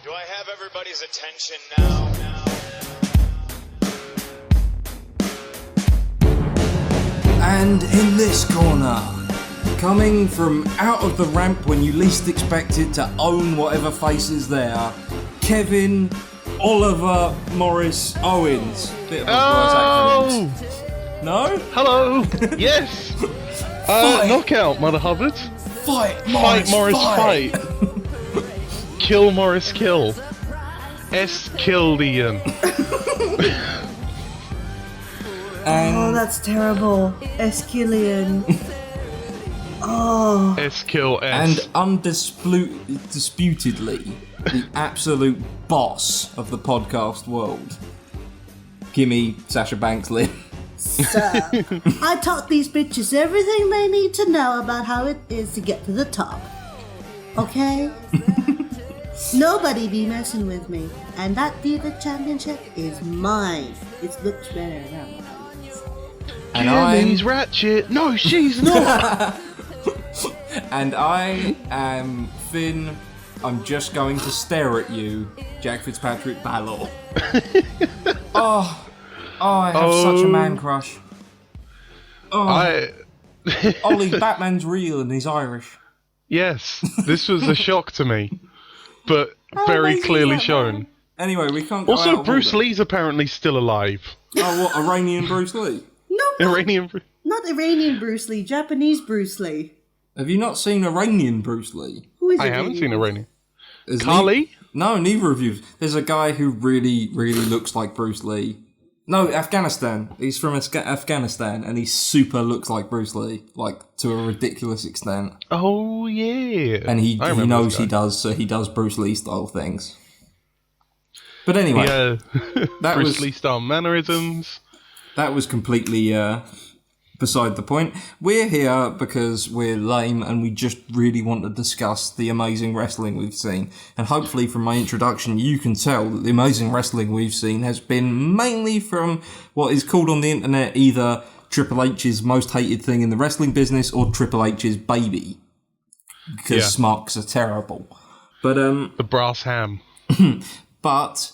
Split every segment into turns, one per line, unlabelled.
Do I have everybody's attention now?
And in this corner, coming from out of the ramp when you least expect it to own whatever face is there, Kevin, Oliver, Morris, Owens. Bit of a acronyms. No?
Hello! Yes! Knockout, Mother Hubbard.
Fight, Morris,
fight! Kill, Morris, kill. Kildian.
Oh, that's terrible. Esquilian. Oh.
Kill S.
And undisputedly, the absolute boss of the podcast world. Gimme Sasha Banks Lynn.
So, I taught these bitches everything they need to know about how it is to get to the top. Okay? Nobody be messing with me. And that Diva Championship is mine. It looks better than mine.
And
Kevin's ratchet. No, she's not.
And I am Finn. I'm just going to stare at you, Jack Fitzpatrick Balor. I have such a man crush. Ollie, Batman's real and he's Irish.
Yes, this was a shock to me, but very clearly shown.
Anyway, we can't go
Also,
out
Bruce
of order.
Lee's apparently still alive.
Oh, what, Iranian Bruce Lee?
No, not Iranian Bruce Lee, Japanese Bruce Lee.
Have you not seen Iranian Bruce Lee?
Who is
I haven't seen Iranian.
Is
Kali?
No, neither of you. There's a guy who really, really looks like Bruce Lee. No, Afghanistan. He's from Afghanistan, and he super looks like Bruce Lee, like to a ridiculous extent.
Oh yeah.
And he knows he
does.
does Bruce Lee style things. But anyway,
Yeah,
that
Bruce
was
Lee style mannerisms.
that was completely beside the point. We're here because we're lame and we just really want to discuss the amazing wrestling we've seen. And hopefully from my introduction you can tell that the amazing wrestling we've seen has been mainly from what is called on the internet either Triple H's most hated thing in the wrestling business or Triple H's baby. Because smocks are terrible. But
The brass ham.
But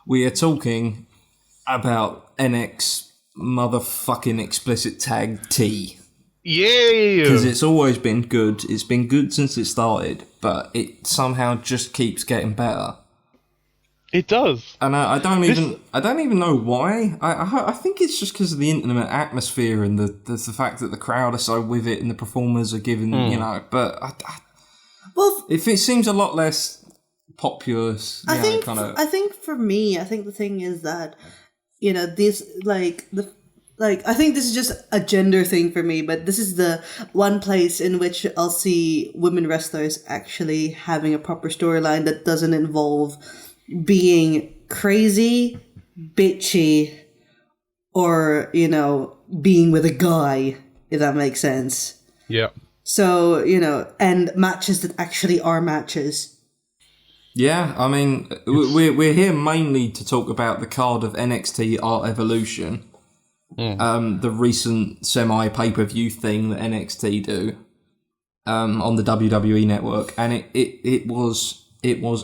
we are talking about NX motherfucking explicit tag T.
Yeah!
Because it's always been good. It's been good since it started, but it somehow just keeps getting better.
It does.
And I don't even know why. I think it's just because of the intimate atmosphere and the fact that the crowd are so with it and the performers are given, you know. But it seems a lot less populous.
I think for me, I think the thing is that, you know, this I think this is just a gender thing for me, but this is the one place in which I'll see women wrestlers actually having a proper storyline that doesn't involve being crazy, bitchy, or, you know, being with a guy, if that makes sense.
Yeah.
So, you know, and matches that actually are matches.
Yeah, I mean, we're here mainly to talk about the card of NXT Art Evolution, the recent semi pay-per-view thing that NXT do on the WWE network, and it was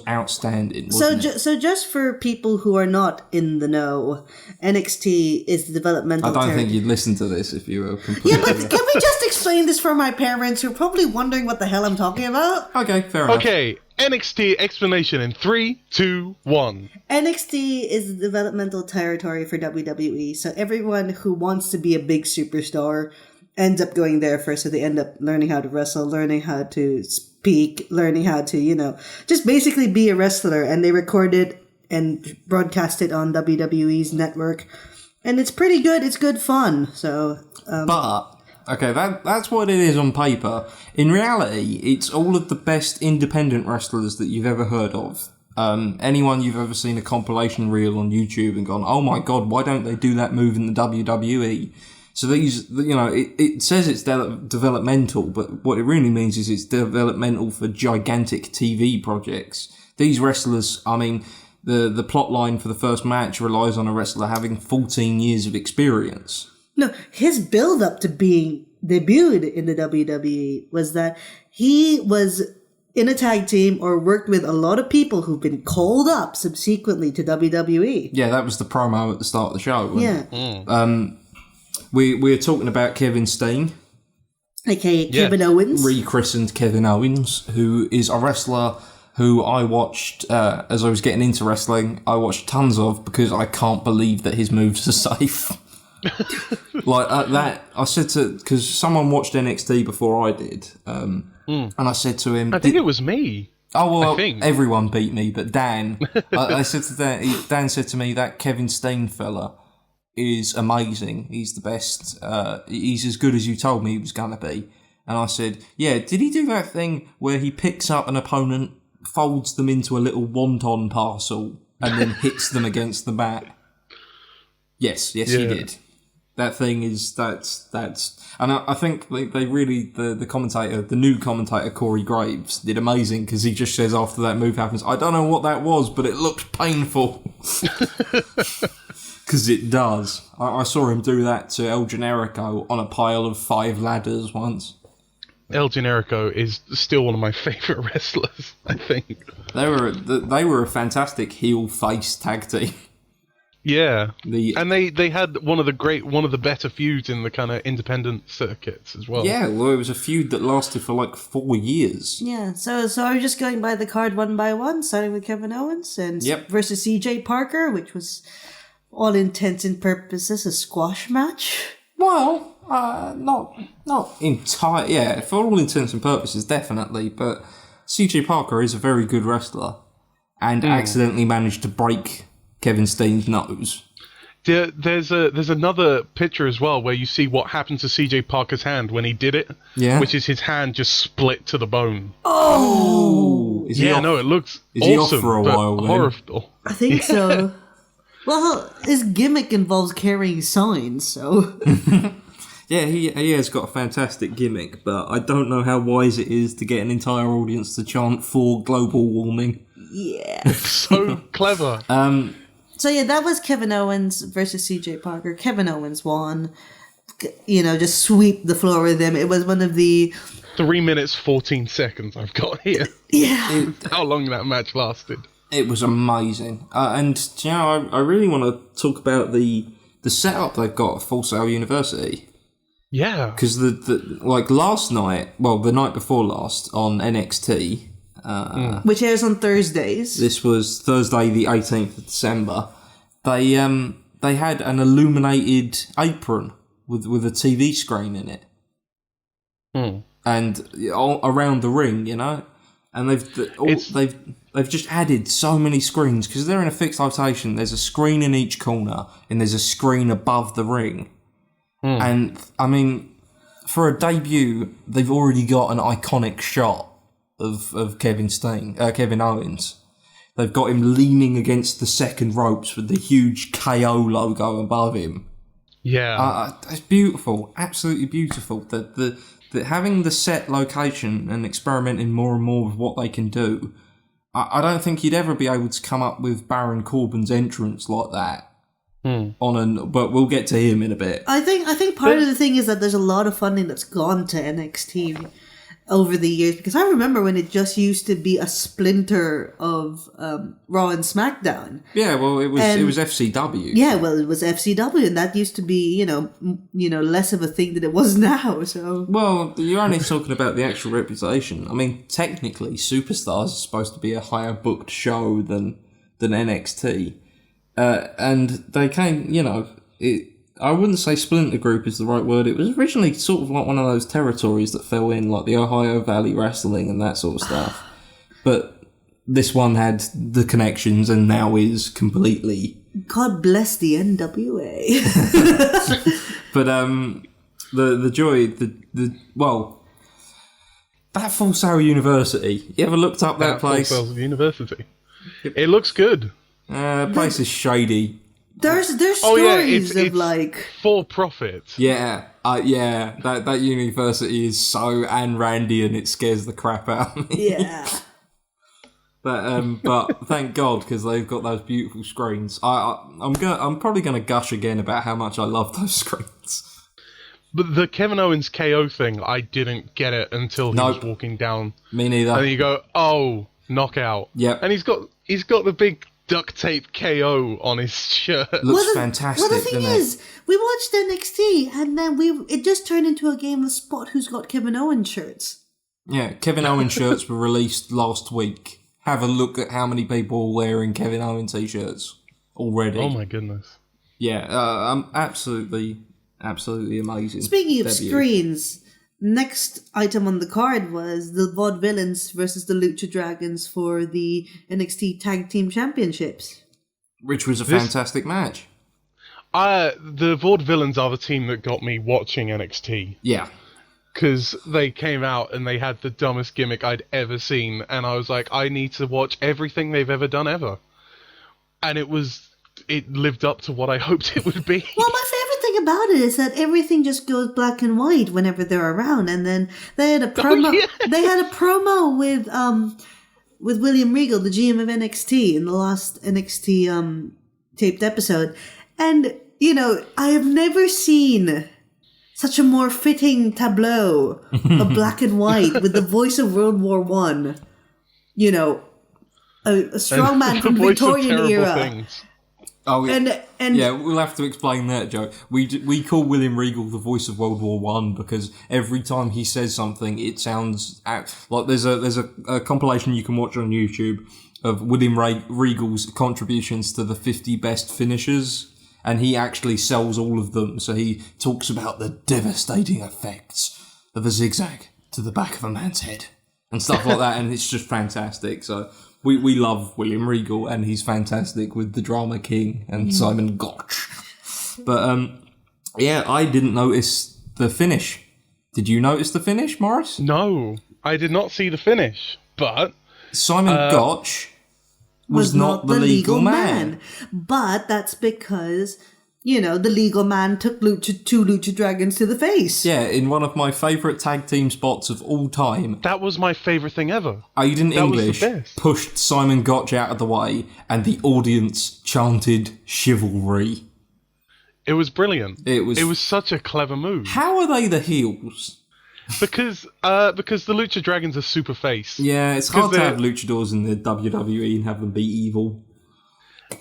outstanding.
So just for people who are not in the know, NXT is the developmental.
I don't think you'd listen to this if you were completely.
Yeah, but can we just explain this for my parents who are probably wondering what the hell I'm talking about?
Okay, fair enough.
Okay, NXT explanation in 3, 2, 1.
NXT is the developmental territory for WWE, so everyone who wants to be a big superstar ends up going there first, so they end up learning how to wrestle, learning how to speak, learning how to, you know, just basically be a wrestler, and they record it and broadcast it on WWE's network, and it's pretty good, it's good fun, so...
Okay, that's what it is on paper. In reality, it's all of the best independent wrestlers that you've ever heard of. Anyone you've ever seen a compilation reel on YouTube and gone, oh my god, why don't they do that move in the WWE? So these, you know, it says it's developmental, but what it really means is it's developmental for gigantic TV projects. These wrestlers, I mean, the plot line for the first match relies on a wrestler having 14 years of experience.
No, his build-up to being debuted in the WWE was that he was in a tag team or worked with a lot of people who've been called up subsequently to WWE.
Yeah, that was the promo at the start of the show. Wasn't
Yeah.
it? We were talking about Kevin Steen,
AKA Kevin Owens.
rechristened Kevin Owens, who is a wrestler who I watched as I was getting into wrestling. I watched tons of because I can't believe that his moves are safe. That, I said to, because someone watched NXT before I did, and I said to him,
I think it was me.
Oh, well,
I think.
everyone beat me, but Dan, I said to Dan said to me, that Kevin Steen fella is amazing. He's the best. He's as good as you told me he was going to be. And I said, yeah, did he do that thing where he picks up an opponent, folds them into a little wonton parcel, and then hits them against the mat? Yes, he did. That thing is, that's, and I think they really, the commentator, the new commentator, Corey Graves, did amazing, because he just says after that move happens, I don't know what that was, but it looked painful. Because it does. I saw him do that to El Generico on a pile of 5 ladders once.
El Generico is still one of my favourite wrestlers, I think.
They were a fantastic heel-face tag team.
Yeah, and they had one of the better feuds in the kind of independent circuits as well.
Yeah, well, it was a feud that lasted for like 4 years.
Yeah, so are we just going by the card one by one, starting with Kevin Owens and versus CJ Parker, which was, all intents and purposes, a squash match?
Well, not entire. Yeah, for all intents and purposes, definitely. But CJ Parker is a very good wrestler, and accidentally managed to break Kevin Steen's nose.
There's another picture as well where you see what happened to CJ Parker's hand when he did it. Yeah. Which is his hand just split to the bone.
Oh!
Is he off?
No, it looks
is
awesome,
he off for a while,
horrible.
I think so. Well, his gimmick involves carrying signs, so...
Yeah, he has got a fantastic gimmick, but I don't know how wise it is to get an entire audience to chant for global warming.
Yeah.
So clever.
So yeah, that was Kevin Owens versus CJ Parker. Kevin Owens won. Just sweep the floor with him. It was one of the
3 minutes 14 seconds I've got here.
Yeah.
How long that match lasted.
It was amazing. And I really want to talk about the setup they've got at Full Sail University.
Yeah.
Because like last night, well, the night before last on NXT,
which airs on Thursdays.
This was Thursday, the 18th of December. They had an illuminated apron with a TV screen in it, and all around the ring, and they've just added so many screens because they're in a fixed rotation. There's a screen in each corner, and there's a screen above the ring. And I mean, for a debut, they've already got an iconic shot of Kevin Owens. They've got him leaning against the second ropes with the huge KO logo above him.
Yeah,
it's beautiful, absolutely beautiful. The having the set location and experimenting more and more with what they can do. I don't think you'd ever be able to come up with Baron Corbin's entrance like that. But we'll get to him in a bit.
I think part of the thing is that there's a lot of funding that's gone to NXT over the years, because I remember when it just used to be a splinter of Raw and SmackDown.
Yeah, well, it was FCW.
Yeah, well, it was FCW, and that used to be less of a thing than it was now. So
well, you're only talking about the actual reputation. I mean, technically, Superstars is supposed to be a higher booked show than NXT. And they came, I wouldn't say splinter group is the right word. It was originally sort of like one of those territories that fell in, like the Ohio Valley Wrestling and that sort of stuff. But this one had the connections and now is completely...
God bless the NWA.
But the joy, that Full Sail University, you ever looked up that place?
Full Sail University. It looks good.
Place is shady.
There's stories of like
for profit.
Yeah, that university is so Ayn Randian it scares the crap out of me.
Yeah.
But thank God, because they've got those beautiful screens. I'm probably gonna gush again about how much I love those screens.
But the Kevin Owens KO thing, I didn't get it until he was walking down.
Me neither.
And then you go, oh, knockout.
Yep.
And he's got the big duct tape KO on his shirt.
Looks fantastic.
Well, the thing is, we watched NXT, and then it just turned into a game of Spot Who's Got Kevin Owens shirts.
Yeah, Kevin Owens shirts were released last week. Have a look at how many people are wearing Kevin Owens t-shirts already.
Oh my goodness.
Yeah, absolutely amazing.
Speaking of
debut.
screens, next item on the card was the Vaudevillains versus the Lucha Dragons for the NXT Tag Team Championships.
Which was a fantastic match.
The Vaudevillains are the team that got me watching NXT.
Yeah.
Because they came out and they had the dumbest gimmick I'd ever seen, and I was like, I need to watch everything they've ever done ever. And it lived up to what I hoped it would be.
Well, my favorite thing about it is that everything just goes black and white whenever they're around, and then they had a promo.
Oh, yeah.
They had a promo with William Regal, the GM of NXT, in the last NXT taped episode, and I have never seen such a more fitting tableau of black and white with the voice of World War One. A strong man from the Victorian era.
Things.
Oh, yeah.
And
yeah, we'll have to explain that, Joe. We call William Regal the voice of World War One because every time he says something, it sounds like there's a compilation you can watch on YouTube of William Regal's contributions to the 50 best finishers, and he actually sells all of them. So he talks about the devastating effects of a zigzag to the back of a man's head and stuff like that, and it's just fantastic. So. We love William Regal, and he's fantastic with the Drama King and Simon Gotch. But, yeah, I didn't notice the finish. Did you notice the finish, Morris?
No, I did not see the finish, but...
Simon Gotch was not the legal man.
But that's because... the legal man took two Lucha Dragons to the face.
Yeah, in one of my favourite tag team spots of all time.
That was my favourite thing ever.
Aiden English pushed Simon Gotch out of the way, and the audience chanted chivalry.
It was brilliant.
It was
such a clever move.
How are they the heels?
Because the Lucha Dragons are super face.
Yeah, it's hard to have luchadors in the WWE and have them be evil.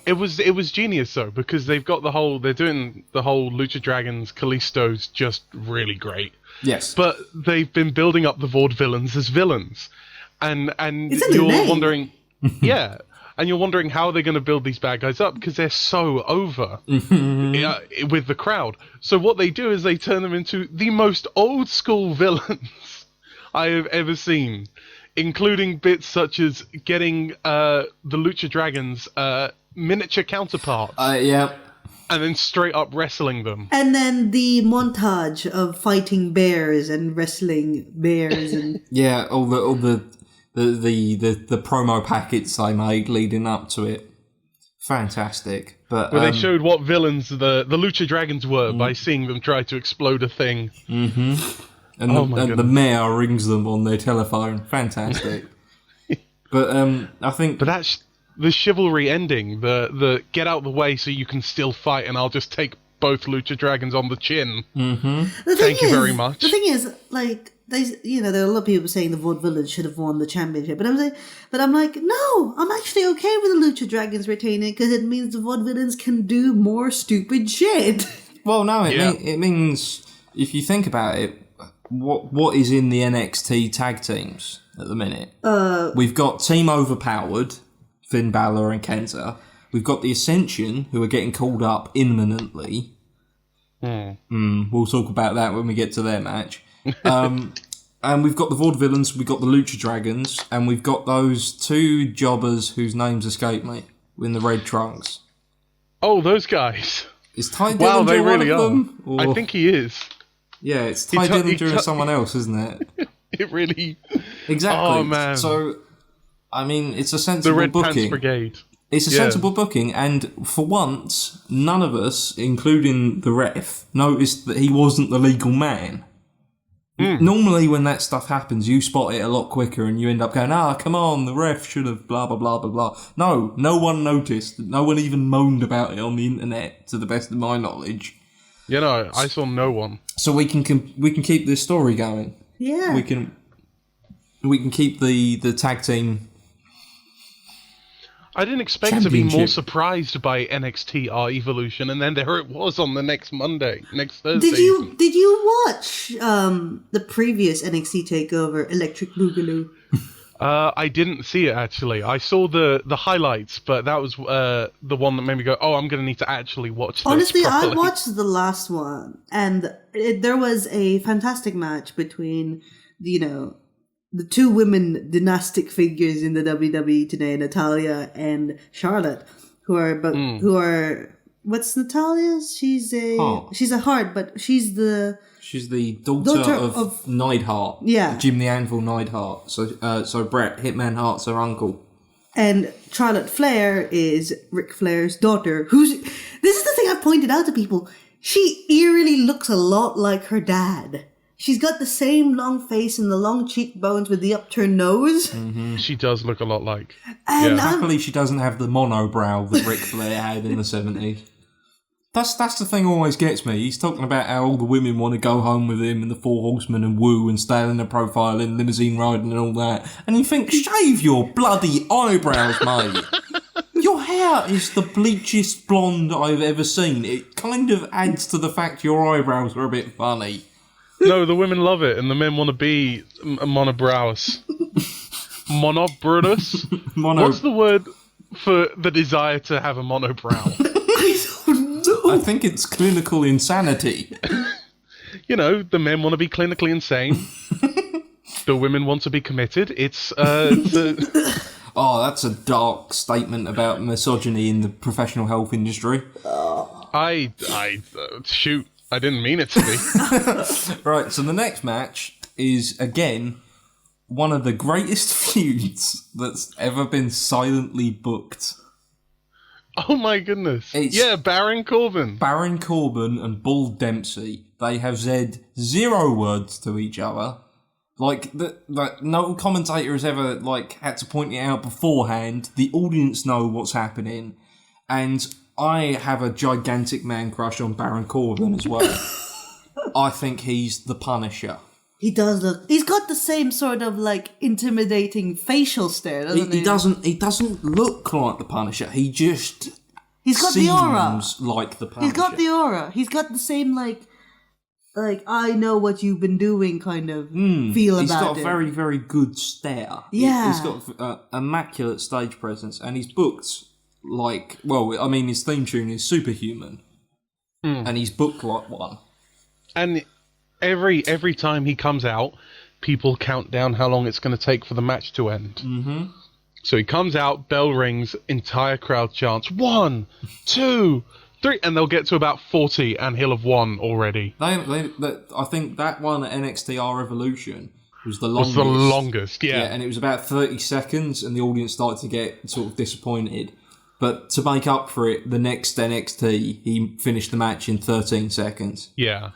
It was genius though, because they're doing the whole Lucha Dragons Kalisto's just really great.
Yes.
But they've been building up the Vaudevillains as villains. And you're wondering and you're wondering how they're going to build these bad guys up because they're so over with the crowd. So what they do is they turn them into the most old school villains I have ever seen, including bits such as getting the Lucha Dragons miniature counterparts.
Yeah.
And then straight up wrestling them.
And then the montage of fighting bears and wrestling bears and
yeah, all the promo packets they made leading up to it. Fantastic. But
where they showed what villains the Lucha Dragons were by seeing them try to explode a thing.
Mm-hmm. And the mayor rings them on their telephone. Fantastic. But I think...
But that's the chivalry ending, the get out the way so you can still fight and I'll just take both Lucha Dragons on the chin.
Mm-hmm.
Thank you very much.
The thing is, like, there are a lot of people saying the Vaudevillains should have won the championship, but I'm like, no, I'm actually okay with the Lucha Dragons retaining because it means the Vaudevillains can do more stupid shit.
Well, no, it means, if you think about it, what is in the NXT tag teams at the minute? We've got Team Overpowered, Finn Balor and Kenta. We've got the Ascension, who are getting called up imminently. We'll talk about that when we get to their match. And we've got the Vaudevillains, we've got the Lucha Dragons, and we've got those two jobbers whose names escape me in the red trunks.
Oh, those guys.
Is Ty Dillinger
they
one
really
of
are.
them? Or...
I think he is.
Yeah, it's Ty Dillinger or someone else, isn't it?
It really...
Exactly.
Oh, man.
So, I mean, it's a sensible
Red
booking.
Pants Brigade.
It's a sensible booking, and for once, none of us, including the ref, noticed that he wasn't the legal man. Normally, when that stuff happens, you spot it a lot quicker, and you end up going, come on, the ref should have blah, blah, blah, blah, blah. No one noticed. No one even moaned about it on the internet, to the best of my knowledge.
You know, I saw no one.
So we can keep this story going.
Yeah.
We can keep the tag team.
I didn't expect to be more surprised by NXT R Evolution, and then there it was on the next Thursday.
Did you watch the previous NXT Takeover, Electric Boogaloo?
I didn't see it actually. I saw the highlights, but that was the one that made me go, "Oh, I'm going to need to actually watch this."
Honestly,
properly.
I watched the last one, and there was a fantastic match between the two women dynastic figures in the WWE today, Natalya and Charlotte, who are what's Natalya's? She's a Hart, but she's the
daughter of Neidhart.
Yeah.
Jim the Anvil Neidhart. So Bret Hitman Hart's her uncle.
And Charlotte Flair is Ric Flair's daughter. This is the thing I've pointed out to people. She eerily looks a lot like her dad. She's got the same long face and the long cheekbones with the upturned nose.
Mm-hmm.
She does look a lot like.
And
happily, she doesn't have the monobrow that Ric Flair had in the 70s. That's the thing always gets me. He's talking about how all the women want to go home with him and the Four Horsemen and woo and stay in the profile and limousine riding and all that. And you think, shave your bloody eyebrows, mate. Your hair is the bleachest blonde I've ever seen. It kind of adds to the fact your eyebrows are a bit funny.
No, the women love it, and the men want to be monobrows. Monobrous? What's the word for the desire to have a monobrow?
I think it's clinical insanity.
The men want to be clinically insane. The women want to be committed. It's
Oh, that's a dark statement about misogyny in the professional health industry.
Shoot. I didn't mean it to be.
Right, so the next match is, again, one of the greatest feuds that's ever been silently booked.
Oh my goodness. Baron Corbin.
Baron Corbin and Bull Dempsey, they have said 0 words to each other. No commentator has ever, had to point it out beforehand. The audience know what's happening. And I have a gigantic man crush on Baron Corbin as well. I think he's the Punisher.
He does look. He's got the same sort of intimidating facial stare, doesn't he?
He doesn't look like the Punisher. He's got
the aura.
Like the Punisher.
He's got the aura. He's got the same I know what you've been doing kind of feel about it.
He's got a very, very good stare.
Yeah.
He's got immaculate stage presence, and he's booked his theme tune is Superhuman, and he's booked like one. And
every time he comes out, people count down how long it's going to take for the match to end. Mm-hmm. So he comes out, bell rings, entire crowd chants 1, 2, 3, and they'll get to about 40, and he'll have won already.
I think that one at NXT R Evolution was the longest.
Yeah.
And it was about 30 seconds, and the audience started to get sort of disappointed. But to make up for it, the next NXT, he finished the match in 13 seconds.
Yeah.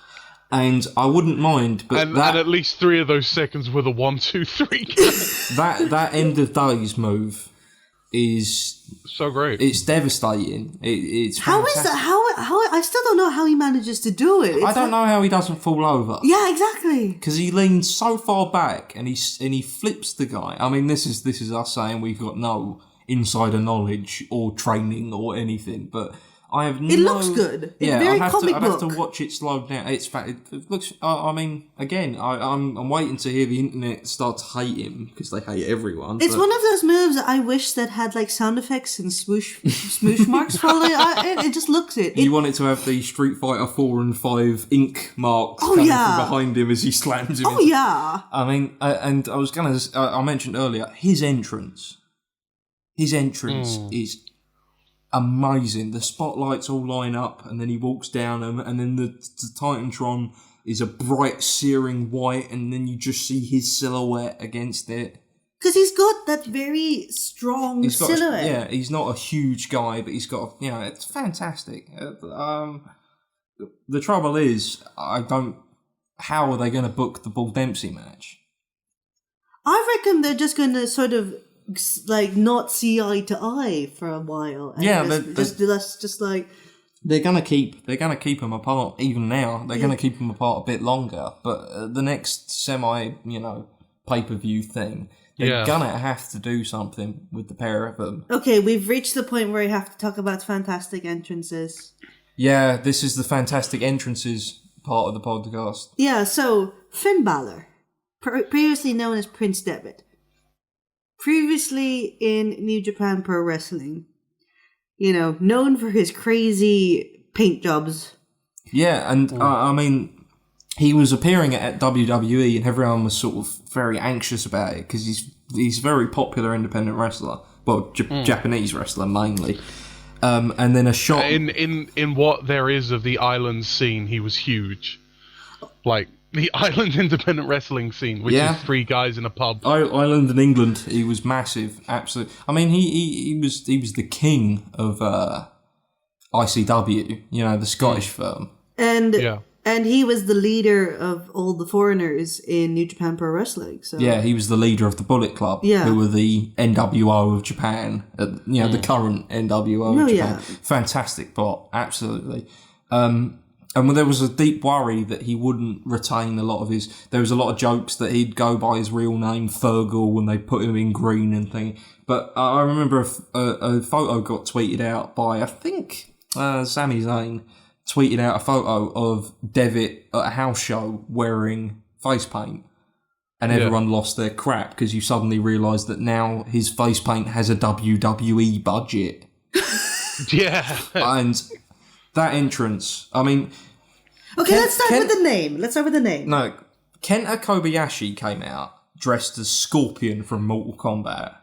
And I wouldn't mind, but
and at least 3 of those seconds were the 1, 2, 3 count.
that end of days move is
so great.
It's devastating. It's
how
fantastic.
is that? How I still don't know how he manages to do it.
I don't know how he doesn't fall over.
Yeah, exactly.
Because he leans so far back and he flips the guy. I mean, this is us saying we've got no insider knowledge or training or anything, but I have no...
It looks good. It's very comic book.
I'd have to watch it slowed down. It looks... again, I'm waiting to hear the internet start to hate him, because they hate everyone.
It's one of those moves that I wish that had sound effects and smoosh marks following it. It just looks it.
You want it to have the Street Fighter 4 and 5 ink marks coming from behind him as he slams him.
Yeah.
I mean, and I was going to... I mentioned earlier, his entrance is amazing. The spotlights all line up, and then he walks down them, and then the Titantron is a bright, searing white, and then you just see his silhouette against it.
Because he's got that very strong silhouette.
He's not a huge guy, but he's got, it's fantastic. The trouble is, how are they going to book the Bull Dempsey match?
I reckon they're just going to sort of not see eye to eye for a while. And
They're gonna keep them apart even now. They're gonna keep them apart a bit longer. But the next pay-per-view thing, they're gonna have to do something with the pair of them.
Okay, we've reached the point where we have to talk about fantastic entrances.
Yeah, this is the fantastic entrances part of the podcast.
Yeah, so Finn Balor, previously known as Prince Devitt, previously in New Japan Pro Wrestling, known for his crazy paint jobs.
Yeah, and I mean, he was appearing at WWE, and everyone was sort of very anxious about it because he's a very popular independent wrestler. Well, Japanese wrestler mainly. And then a shot
in what there is of the island scene, he was huge. Like the island independent wrestling scene, which is 3 guys in a pub.
Ireland and England, he was massive, absolutely. I mean, he was the king of ICW, the Scottish firm,
and he was the leader of all the foreigners in New Japan Pro Wrestling. So
he was the leader of the Bullet Club, who were the NWO of Japan, the current NWO of Japan. Fantastic plot, absolutely. And there was a deep worry that he wouldn't retain a lot of his... There was a lot of jokes that he'd go by his real name, Fergal, when they put him in green and thing. But I remember a photo got tweeted out by, I think, Sami Zayn, tweeted out a photo of Devitt at a house show wearing face paint. And everyone lost their crap because you suddenly realised that now his face paint has a WWE budget.
Yeah.
And that entrance, I mean...
Okay, let's start with the name.
No, Kenta Kobayashi came out dressed as Scorpion from Mortal Kombat,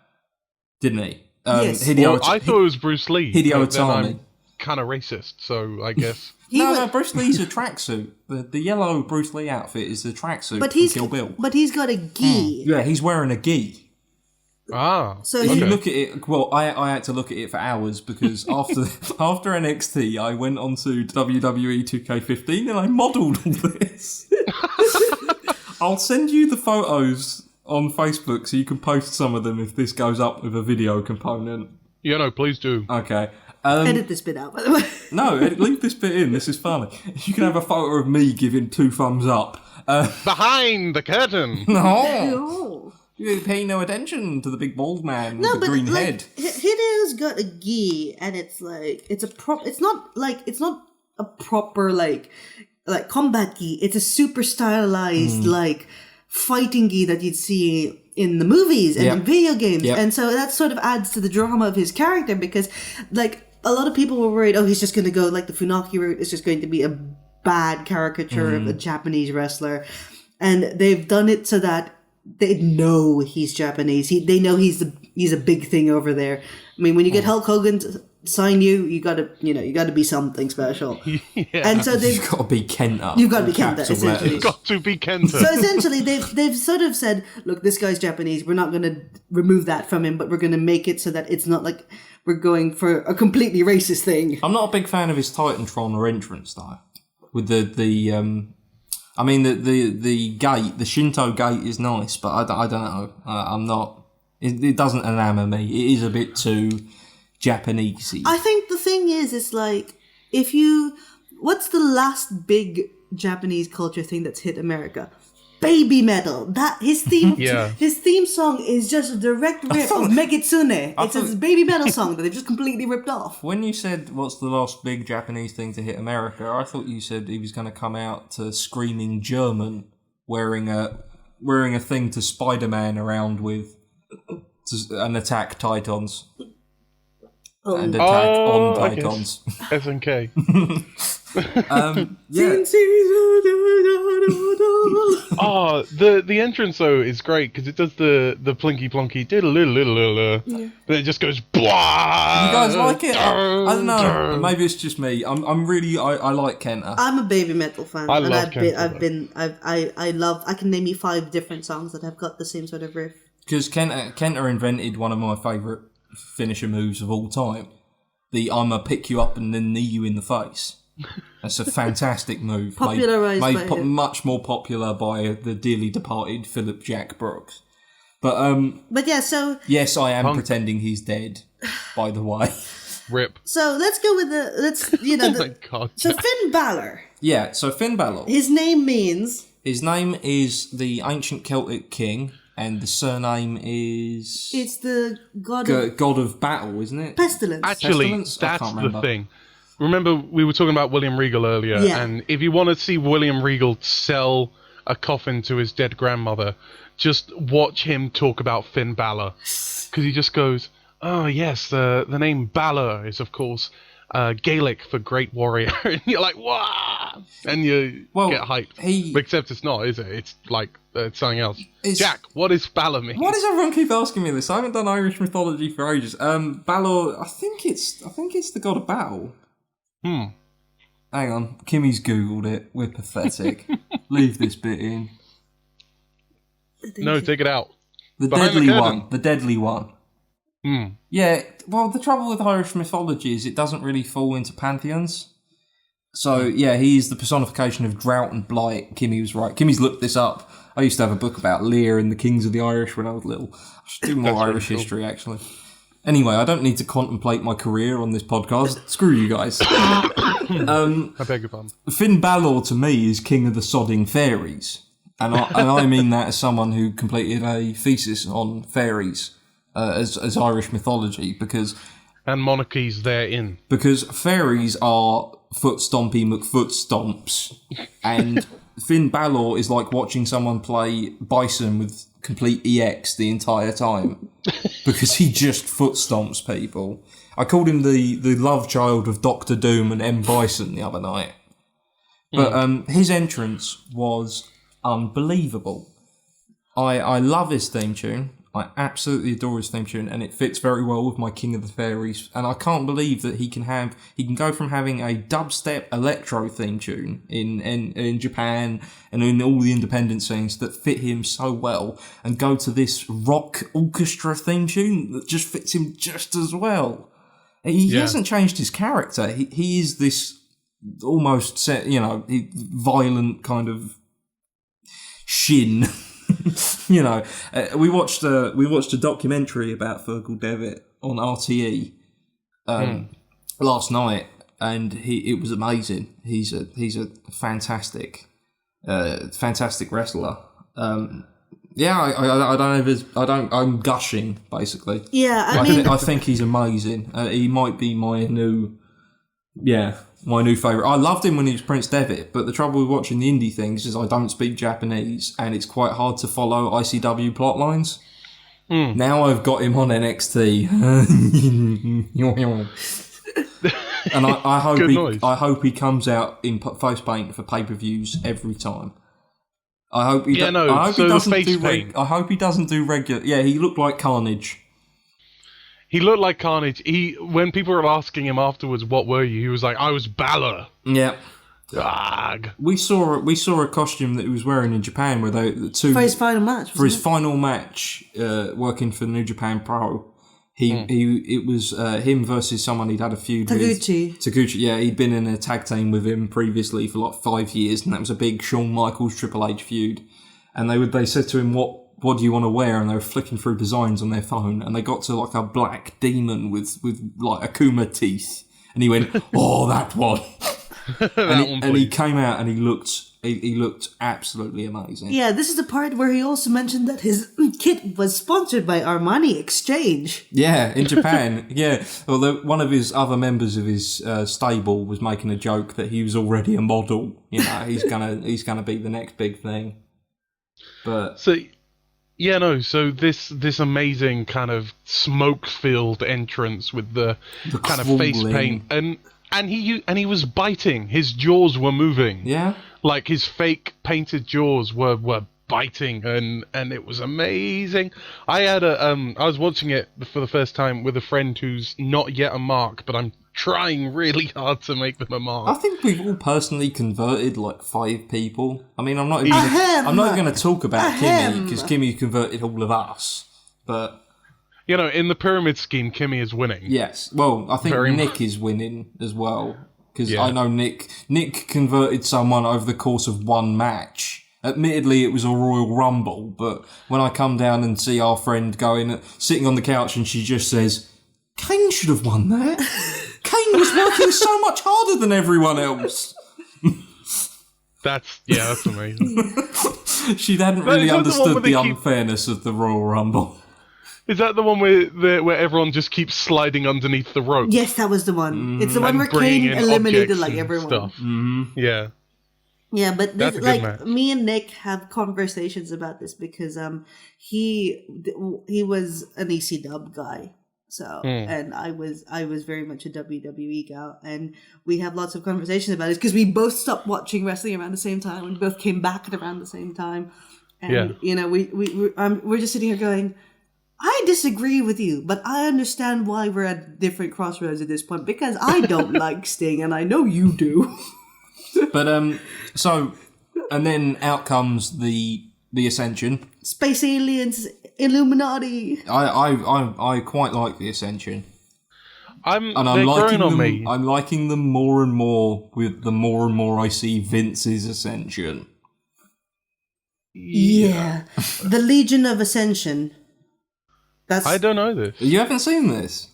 didn't he?
Yes.
I thought it was Bruce Lee.
Hideo Itami.
Kind of racist, so I guess.
No, Bruce Lee's a tracksuit. The yellow Bruce Lee outfit is the tracksuit from Kill Bill.
But he's got a gi.
Yeah, he's wearing a gi.
Ah.
So
if you look at it, well, I had to look at it for hours because after NXT, I went onto WWE 2K15 and I modelled all this. I'll send you the photos on Facebook so you can post some of them if this goes up with a video component.
Yeah, no, please do.
Okay.
Edit this bit out, by the way.
No, leave this bit in. This is funny. You can have a photo of me giving 2 thumbs up.
Behind the curtain.
No. You pay no attention to the big bald man with the green head.
Hideo's got a gi, and it's like it's not a proper like combat gi. It's a super stylized like fighting gi that you'd see in the movies and in video games, and so that sort of adds to the drama of his character because like a lot of people were worried, he's just going to go like the Funaki route. It's just going to be a bad caricature of a Japanese wrestler, and they've done it so that they know he's Japanese. They know he's a big thing over there. I mean, when you get Hulk Hogan to sign you gotta be something special. And so
you've got to be Kenta.
You've got to be Kenta. Essentially,
you've got to be Kenta.
So essentially, they've sort of said, look, this guy's Japanese. We're not going to remove that from him, but we're going to make it so that it's not like we're going for a completely racist thing.
I'm not a big fan of his Titantron or entrance though. With the gate, the Shinto gate is nice, but I don't know. I'm not. It doesn't enamour me. It is a bit too Japanesey.
I think the thing is, it's like what's the last big Japanese culture thing that's hit America? Baby metal. That his theme song is just a direct rip of Megitsune. It's his baby metal song that they've just completely ripped off.
When you said what's the last big Japanese thing to hit America, I thought you said he was going to come out to screaming German, wearing a thing to Spider-Man around with, and attack Titans. And attack on Titans.
SNK. The entrance though is great because it does the plinky plonky but it just goes blah.
You guys like it? I don't know. Maybe it's just me. I'm really I like Kenta.
I'm a baby metal fan.
I love Kenta.
I can name you 5 different songs that have got the same sort of riff.
Because Kenta invented one of my favourite finisher moves of all time. I'ma pick you up and then knee you in the face. That's a fantastic move.
Popularised by him.
Much more popular by the dearly departed Philip Jack Brooks. But yeah, so... Yes, I am pretending he's dead, by the way.
Rip.
So let's go with
Oh my God.
So Finn Balor.
Yeah, so Finn Balor.
His name means...
His name is the ancient Celtic king, and the surname is...
It's the god
of battle, isn't it?
pestilence.
Actually,
Pestilence? I
that's
can't
the
remember.
thing. Remember, we were talking about William Regal earlier,
Yeah.
and if you want to see William Regal sell a coffin to his dead grandmother, just watch him talk about Finn Balor. Because he just goes, oh yes, the name Balor is, of course, Gaelic for great warrior. And you're like, wow! And you get hyped. Except it's not, is it? It's like it's something else. Jack, what does Balor mean?
Why does everyone keep asking me this? I haven't done Irish mythology for ages. Balor, I think it's the god of battle. Hang on, Kimmy's googled it. We're pathetic. Leave this bit in.
No, take it out.
The
Behind
deadly
the
one. The deadly one. Yeah, well, the trouble with Irish mythology is it doesn't really fall into pantheons. So, yeah, he is the personification of drought and blight. Kimmy was right. Kimmy's looked this up. I used to have a book about Lear and the Kings of the Irish when I was little. I should do more Irish history, actually. Anyway, I don't need to contemplate my career on this podcast. Screw you guys.
I beg your pardon.
Finn Balor, to me, is king of the sodding fairies. And I mean that as someone who completed a thesis on fairies. As Irish mythology, because
monarchies therein.
Because fairies are foot stompy McFoot stomps, and Finn Balor is like watching someone play Bison with complete EX the entire time, because he just foot stomps people. I called him the love child of Doctor Doom and M. Bison the other night, but his entrance was unbelievable. I love his theme tune. I absolutely adore his theme tune, and it fits very well with my King of the Fairies. And I can't believe that he can go from having a dubstep electro theme tune in Japan and in all the independent scenes that fit him so well, and go to this rock orchestra theme tune that just fits him just as well. He hasn't changed his character. He is this almost, violent kind of shin. We watched a documentary about Fergal Devitt on RTE last night, and it was amazing. He's a fantastic wrestler. I don't. I'm gushing basically.
Yeah,
I think he's amazing. He might be my new favourite. I loved him when he was Prince Devitt, but the trouble with watching the indie things is I don't speak Japanese, and it's quite hard to follow ICW plot lines. Now I've got him on NXT. And I hope he comes out in face paint for pay-per-views every time. I hope he doesn't do regular. Yeah, he looked like Carnage.
He looked like Carnage. When people were asking him afterwards, what were you? He was like, I was Balor.
Yeah.
Ugh.
We saw a costume that he was wearing in Japan where
for his final match.
Final match, working for New Japan Pro. It was him versus someone he'd had a feud with. Taguchi. Yeah, he'd been in a tag team with him previously for like 5 years, and that was a big Shawn Michaels Triple H feud. And they said to him, what do you want to wear? And they were flicking through designs on their phone, and they got to like a black demon with like Akuma teeth, and he went, oh, that one. and he came out and he looked absolutely amazing.
Yeah, this is the part where he also mentioned that his kit was sponsored by Armani Exchange.
Yeah, in Japan. Yeah, although one of his other members of his stable was making a joke that he was already a model. He's gonna be the next big thing. But
so this amazing kind of smoke-filled entrance with the kind of face paint and he was biting. His jaws were moving.
Yeah.
Like his fake painted jaws were biting, and it was amazing. I was watching it for the first time with a friend who's not yet a mark, but I'm trying really hard to make them a mark.
I think we've all personally converted like 5 people. I mean, I'm not even going to talk about Kimmy, because Kimmy converted all of us. But
in the pyramid scheme, Kimmy is winning.
Yes. Well, I think Nick is winning as well, because I know Nick converted someone over the course of one match. Admittedly, it was a Royal Rumble, but when I come down and see our friend sitting on the couch and she just says, Kane should have won that. Kane was working so much harder than everyone else.
That's amazing.
She hadn't really understood the unfairness of the Royal Rumble.
Is that the one where everyone just keeps sliding underneath the rope?
Yes, that was the one. It's the one where Kane eliminated like everyone.
Stuff. Mm-hmm. Yeah.
Yeah, but this, like me and Nick have conversations about this because he was an ECW guy. So and I was very much a WWE guy, and we have lots of conversations about it because we both stopped watching wrestling around the same time and both came back at around the same time. And you know, we're just sitting here going, I disagree with you, but I understand why we're at different crossroads at this point because I don't like Sting and I know you do.
But so and then out comes the Ascension.
Space aliens, Illuminati.
I quite like the Ascension.
I'm liking them.
I'm liking them more and more with the more and more I see Vince's Ascension.
Yeah. The Legion of Ascension.
I don't know this.
You haven't seen this?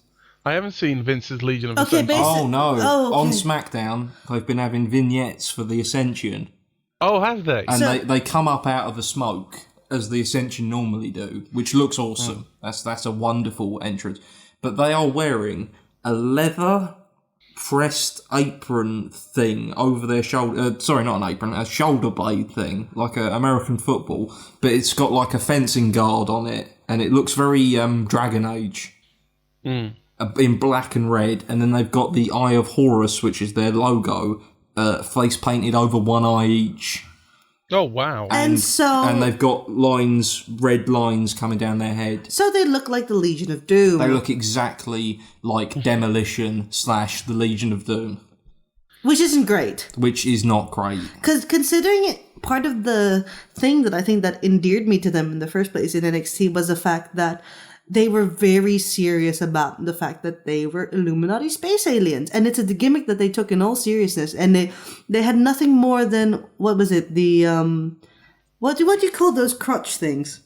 I haven't seen Vince's Legion of Ascension.
Oh no!
Oh, okay.
On SmackDown, they've been having vignettes for the Ascension.
Oh, have they?
And they come up out of the smoke as the Ascension normally do, which looks awesome. That's a wonderful entrance. But they are wearing a leather pressed apron thing over their shoulder. Sorry, not an apron, a shoulder blade thing, like a American football. But it's got like a fencing guard on it, and it looks very Dragon Age. In black and red, and then they've got the Eye of Horus, which is their logo, face painted over one eye each.
Oh wow!
And
they've got red lines coming down their head.
So they look like the Legion of Doom.
They look exactly like Demolition / the Legion of Doom,
which isn't great.
Which is not great.
Because considering it, part of the thing that I think that endeared me to them in the first place in NXT was the fact that they were very serious about the fact that they were Illuminati space aliens. And it's a gimmick that they took in all seriousness. And they had nothing more than, what was it? The, what do you call those crotch things?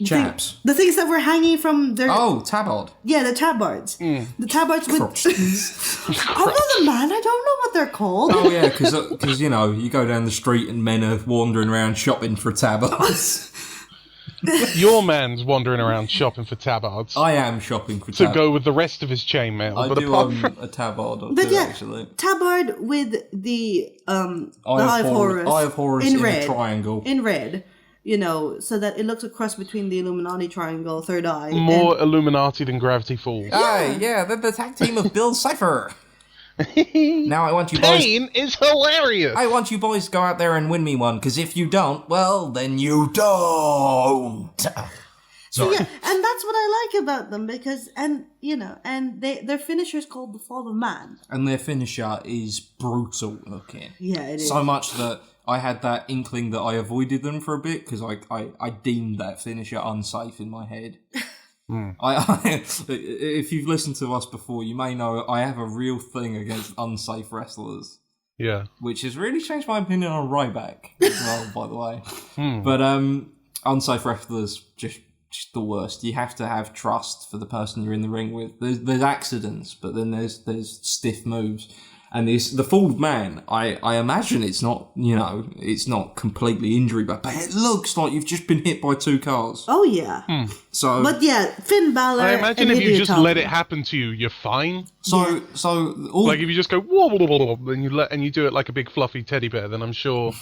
Chaps.
The things that were hanging from their...
Oh, tabard.
Yeah, the tabards. The tabards with... I'm not a man, I don't know what they're called.
Oh yeah, because you know, you go down the street and men are wandering around shopping for tabards.
Your man's wandering around shopping for tabards.
I am shopping for tabards.
To go with the rest of his chainmail.
I do own a tabard or two, actually.
Tabard with the Eye of Horus.
Eye of Horus in a triangle.
In red. You know, so that it looks a cross between the Illuminati triangle, third eye.
More Illuminati than Gravity Falls.
Hey, yeah, they're the tag team of Bill Cipher. Now I want you boys...
Pain is hilarious!
I want you boys to go out there and win me one, because if you don't, well, then you don't.
So yeah, and that's what I like about them, because, and, you know, and their finisher is called the Fall of Man.
And their finisher is brutal looking.
Yeah, it is.
So much that I had that inkling that I avoided them for a bit, because I deemed that finisher unsafe in my head. If you've listened to us before, you may know I have a real thing against unsafe wrestlers.
Yeah.
Which has really changed my opinion on Ryback as well, by the way. But unsafe wrestlers, just the worst. You have to have trust for the person you're in the ring with. There's accidents, but then there's stiff moves. And the Fall of Man, I imagine it's not, you know, it's not completely injury, but it looks like you've just been hit by two cars.
Oh, yeah.
So,
but yeah, Finn Balor.
I imagine if you just let it happen to you, you're fine.
So
like if you just go whoa, whoa, whoa, whoa, and you do it like a big fluffy teddy bear, then I'm sure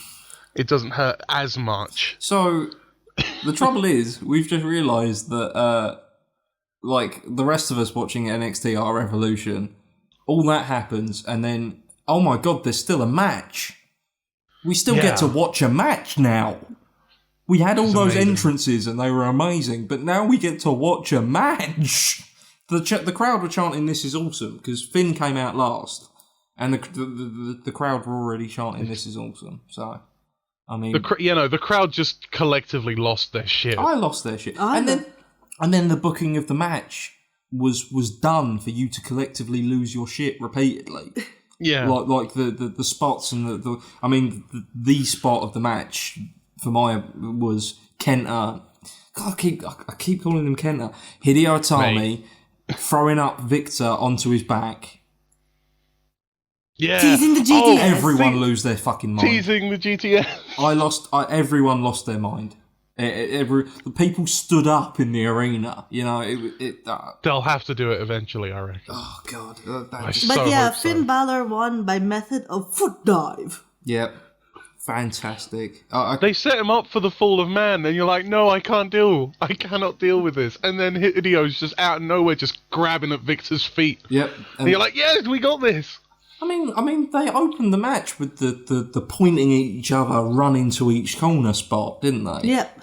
it doesn't hurt as much.
So the trouble is, we've just realised that, like the rest of us watching NXT Our Revolution, all that happens, and then, oh my god, there's still a match. We still get to watch a match now. We had all those entrances, and they were amazing, but now we get to watch a match. The crowd were chanting, "This is awesome," because Finn came out last, and the crowd were already chanting, "This is awesome." So, I mean,
the crowd just collectively lost their shit.
I lost their shit, and then the booking of the match was done for you to collectively lose your shit repeatedly.
Yeah.
Like the spots and the spot of the match for my was Kenta. God, I keep calling him Kenta. Hideo Itami throwing up Victor onto his back.
Yeah.
Teasing the GTS.
Everyone lose their fucking mind.
Teasing the GTS.
Everyone lost their mind. The people stood up in the arena. You know,
They'll have to do it eventually, I reckon.
oh god.
But
So
yeah,
hope so.
Finn Balor won by method of foot dive.
Yep. Fantastic.
They set him up for the fall of man, and you're like, no, I cannot deal with this. And then Hideo's just out of nowhere, just grabbing at Victor's feet.
Yep.
And you're like, yes, we got this.
I mean, they opened the match with the pointing at each other, running to each corner spot, didn't they?
Yep.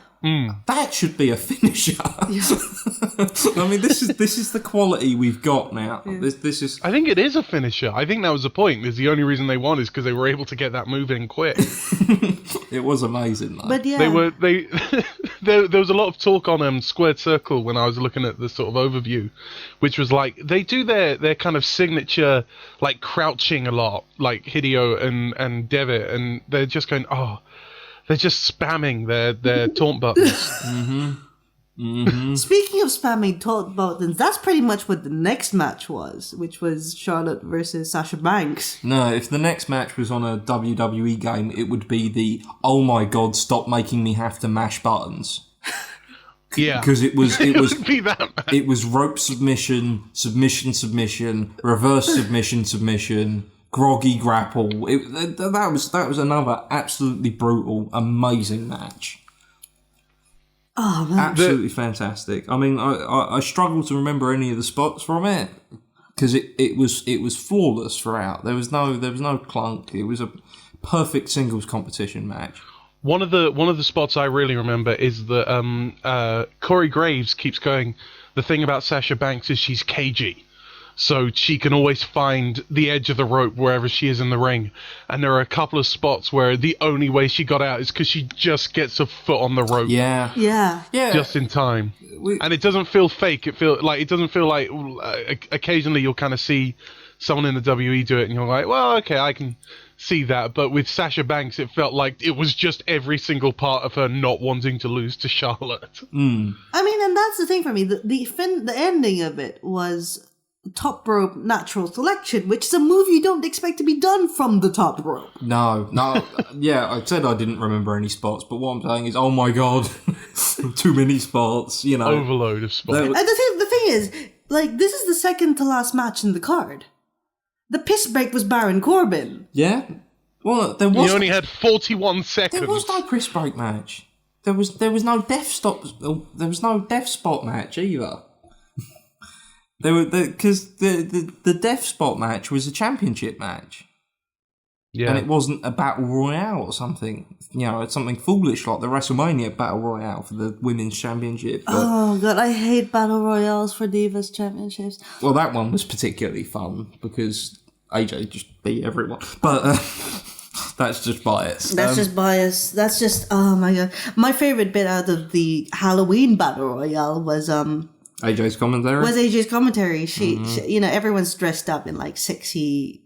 That should be a finisher. I mean, this is the quality we've got now. This is.
I think it is a finisher. I think that was the point. Is the only reason they won is because they were able to get that move in quick.
It was amazing, though.
But yeah,
There was a lot of talk on Squared Circle when I was looking at the sort of overview, which was like they do their kind of signature like crouching a lot, like Hideo and Devitt, and they're just going, they're just spamming their taunt buttons.
Speaking of spamming taunt buttons, that's pretty much what the next match was, which was Charlotte versus Sasha Banks.
No, if the next match was on a WWE game, it would be the "Oh my God, stop making me have to mash buttons."
Yeah,
Because it was
would be that match.
it was rope submission, reverse submission, groggy grapple. That was another absolutely brutal, amazing match.
Oh man,
Absolutely fantastic. I mean, I struggle to remember any of the spots from it because it was flawless throughout. There was no clunk. It was a perfect singles competition match.
One of the spots I really remember is that Corey Graves keeps going, the thing about Sasha Banks is she's cagey. So she can always find the edge of the rope wherever she is in the ring. And there are a couple of spots where the only way she got out is because she just gets a foot on the rope
Yeah.
yeah.
just in time. And it doesn't feel fake. It doesn't feel like occasionally you'll kind of see someone in the WWE do it and you're like, well, okay, I can see that. But with Sasha Banks, it felt like it was just every single part of her not wanting to lose to Charlotte.
I mean, and that's the thing for me. The ending of it was top rope natural selection, which is a move you don't expect to be done from the top rope.
No. Yeah, I said I didn't remember any spots, but what I'm saying is, oh my God, too many spots. You know,
Overload of spots.
And the thing is, like, this is the second to last match in the card. The piss break was Baron Corbin.
Yeah. Well, there
You
was
only had 41 seconds.
there was no Chris break match. There was no death stop. There was no death spot match either. Because the death spot match was a championship match.
Yeah.
And it wasn't a battle royale or something. You know, it's something foolish like the WrestleMania battle royale for the women's championship. But,
Oh god, I hate battle royales for Divas Championships.
well, that one was particularly fun because AJ just beat everyone. But that's just bias.
That's just bias. That's just, oh my god. My favorite bit out of the Halloween battle royale was
AJ's commentary.
AJ's commentary. She, you know, everyone's dressed up in like sexy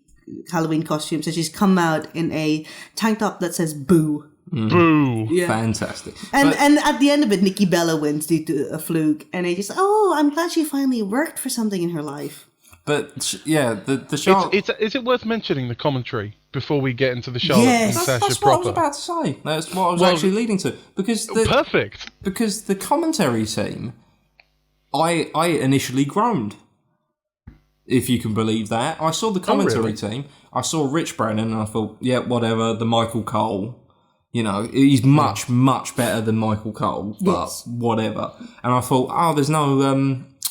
Halloween costumes, so she's come out in a tank top that says "boo."
Boo.
Yeah.
Fantastic.
And
But-
and at the end of it, Nikki Bella wins due to a fluke, and they just, oh, I'm glad she finally worked for something in her life.
But yeah, the Charlotte.
Is it worth mentioning the commentary before we get into the Charlotte
Yes.
and
That's
Sasha
what I was
proper?
about to say. That's what I was
Well-
actually leading to because
Perfect.
the commentary team, I initially groaned. If you can believe that, I saw the commentary
really?
team. I saw Rich Brennan, and I thought, yeah, whatever. The Michael Cole, you know, he's much better than Michael Cole, but
Yes.
whatever. And I thought, oh, there's no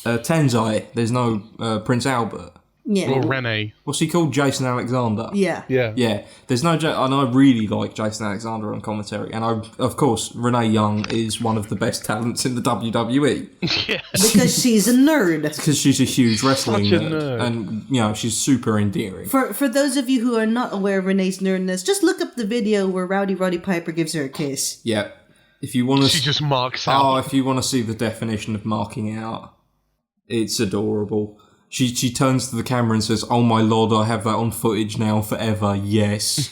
Tenzai, there's no Prince Albert.
Yeah.
Or Renee.
What's he called? Jason Alexander.
Yeah.
Yeah.
Yeah, there's no, and I really like Jason Alexander on commentary, and of course, Renee Young is one of the best talents in the WWE
Because she's a nerd.
because she's a huge wrestling
Such a
nerd,
nerd.
and you know she's super endearing.
For those of you who are not aware of Renee's nerdness, just look up the video where Roddy Piper gives her a kiss.
Yeah, if you want to,
She just marks out.
if you want to see the definition of marking out, it's adorable. She turns to the camera and says, "Oh my lord, I have that on footage now forever." Yes.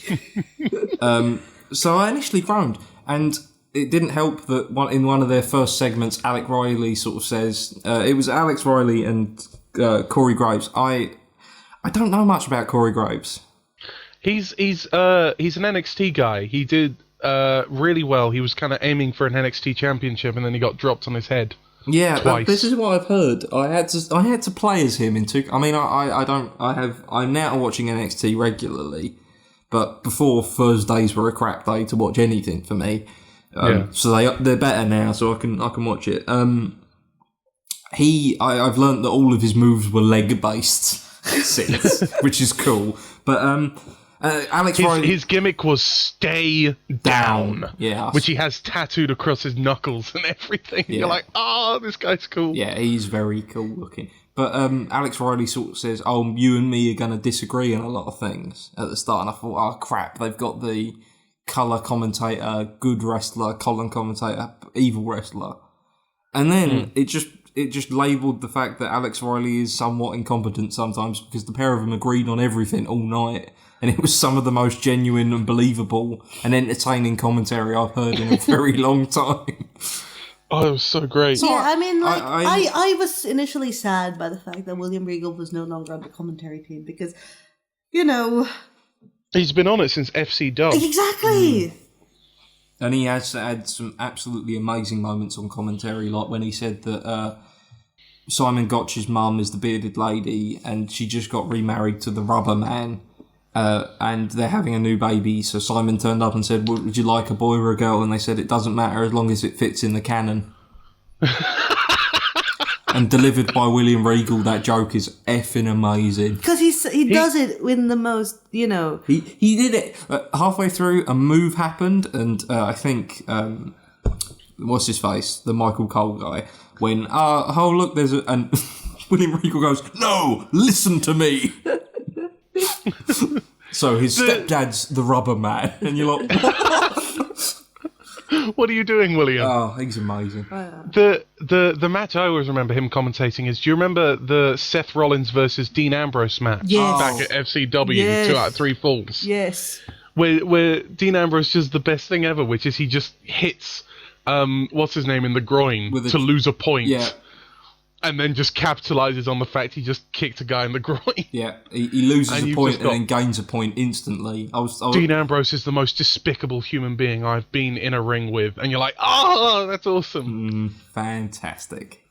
So I initially groaned, and it didn't help that in one of their first segments, Alex Riley sort of says it was Alex Riley and Corey Graves. I don't know much about Corey Graves.
He's an NXT guy. He did really well. He was kind of aiming for an NXT championship, and then he got dropped on his head.
Yeah,
twice.
This is what I've heard. I had to play as him in two. I mean, I'm now watching NXT regularly, but before Thursdays were a crap day to watch anything for me. So they're better now, so I can watch it. I've learned that all of his moves were leg based since, which is cool. But Alex Riley,
his gimmick was stay down, which he has tattooed across his knuckles and everything. Yeah. You're like, this guy's cool.
Yeah, he's very cool looking. But Alex Riley sort of says, "Oh, you and me are going to disagree on a lot of things" at the start, and I thought, "Oh crap, they've got the colour commentator, good wrestler, column commentator, evil wrestler," and then it just labelled the fact that Alex Riley is somewhat incompetent sometimes because the pair of them agreed on everything all night. And it was some of the most genuine and believable and entertaining commentary I've heard in a very long time.
Oh, it was so great.
So, yeah, I mean, I was initially sad by the fact that William Regal was no longer on the commentary team because,
he's been on it since FC Dub.
Exactly.
And he has had some absolutely amazing moments on commentary, like when he said that Simon Gotch's mum is the bearded lady and she just got remarried to the rubber man. And they're having a new baby, so Simon turned up and said, "Would you like a boy or a girl?" And they said, "It doesn't matter as long as it fits in the canon." And delivered by William Regal, that joke is effing amazing.
Because he does it in the most,
He did it halfway through, a move happened, and I think, what's his face? The Michael Cole guy. When, look, there's a... And William Regal goes, "No, listen to me." So his stepdad's the rubber man, and you're like,
"What are you doing, William?"
Oh, he's amazing.
The match I always remember him commentating is, do you remember the Seth Rollins versus Dean Ambrose match back at FCW, 2 out of 3 falls?
Yes.
Where Dean Ambrose does the best thing ever, which is he just hits what's his name in the groin to lose a point.
Yeah.
And then just capitalizes on the fact he just kicked a guy in the groin. Yeah,
he loses a point and then gains a point instantly.
Dean Ambrose is the most despicable human being I've been in a ring with. And you're like, "Oh, that's awesome."
Fantastic.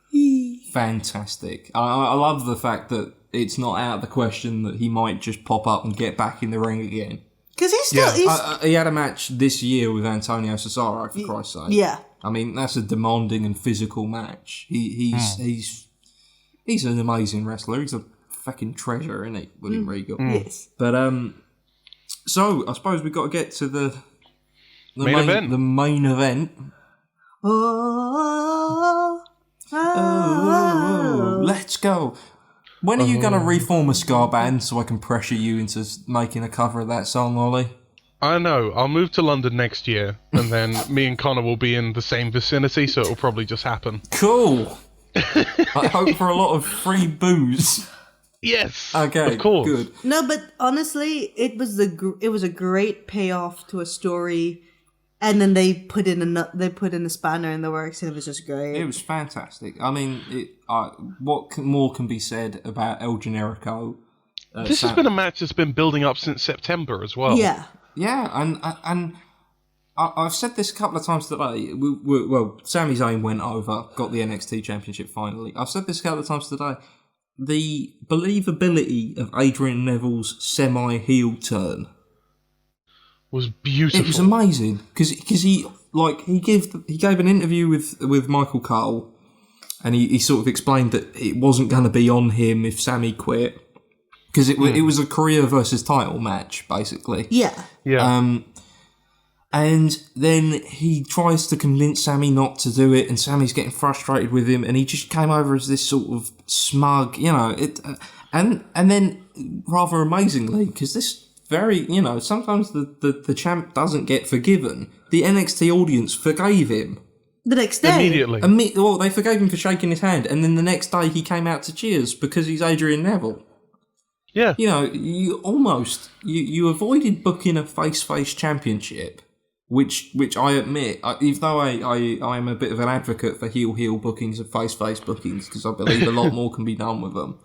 Fantastic. I love the fact that it's not out of the question that he might just pop up and get back in the ring again.
Because he's still...
he had a match this year with Antonio Cesaro, for Christ's sake.
Yeah.
I mean, that's a demanding and physical match. He's an amazing wrestler. He's a fucking treasure, isn't he, William Regal?
Yes.
But so I suppose we've got to get to the
main event.
The main event. Let's go. When are you going to reform a ska band so I can pressure you into making a cover of that song, Ollie?
I know. I'll move to London next year, and then me and Connor will be in the same vicinity, so it'll probably just happen.
Cool. I hope for a lot of free booze.
Yes.
Okay.
Of course.
Good.
No, but honestly, it was a great payoff to a story, and then they put in a spanner in the works, and it was just great.
It was fantastic. I mean, what more can be said about El Generico?
This has been a match that's been building up since September as well.
Yeah.
Yeah, and I've said this a couple of times today. Well, Sami Zayn went over, got the NXT Championship finally. I've said this a couple of times today. The believability of Adrian Neville's semi-heel turn
was beautiful.
It was amazing because he gave an interview with Michael Cole, and he sort of explained that it wasn't going to be on him if Sami quit. Because it was a career versus title match, basically.
Yeah.
Yeah.
And then he tries to convince Sami not to do it, and Sami's getting frustrated with him, and he just came over as this sort of smug, and then rather amazingly, because this very, sometimes the champ doesn't get forgiven. The NXT audience forgave him.
The next day.
Immediately.
Well, they forgave him for shaking his hand, and then the next day he came out to cheers because he's Adrian Neville.
Yeah.
You avoided booking a face championship, which I admit, even though I am a bit of an advocate for heel bookings and face bookings, because I believe a lot more can be done with them.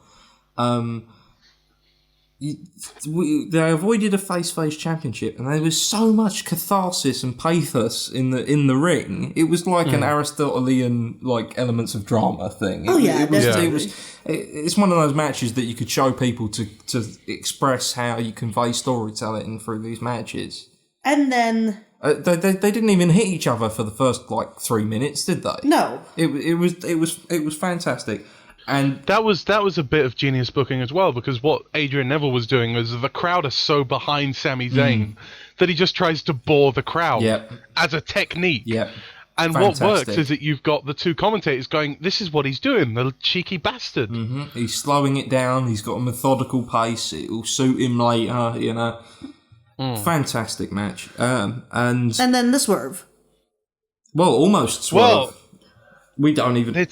They avoided a face-to-face championship, and there was so much catharsis and pathos in the ring. It was like an Aristotelian elements of drama thing. It's one of those matches that you could show people to express how you convey storytelling through these matches.
And then
they didn't even hit each other for the first 3 minutes, did they?
No.
It was fantastic. And
that was a bit of genius booking as well, because what Adrian Neville was doing was the crowd are so behind Sami Zayn that he just tries to bore the crowd as a technique.
Yep.
And
fantastic.
What works is that you've got the two commentators going, this is what he's doing, the cheeky bastard.
Mm-hmm. He's slowing it down, he's got a methodical pace, it'll suit him later, you know. Fantastic match. And
then the swerve.
Well, almost swerve.
Well,
we don't even...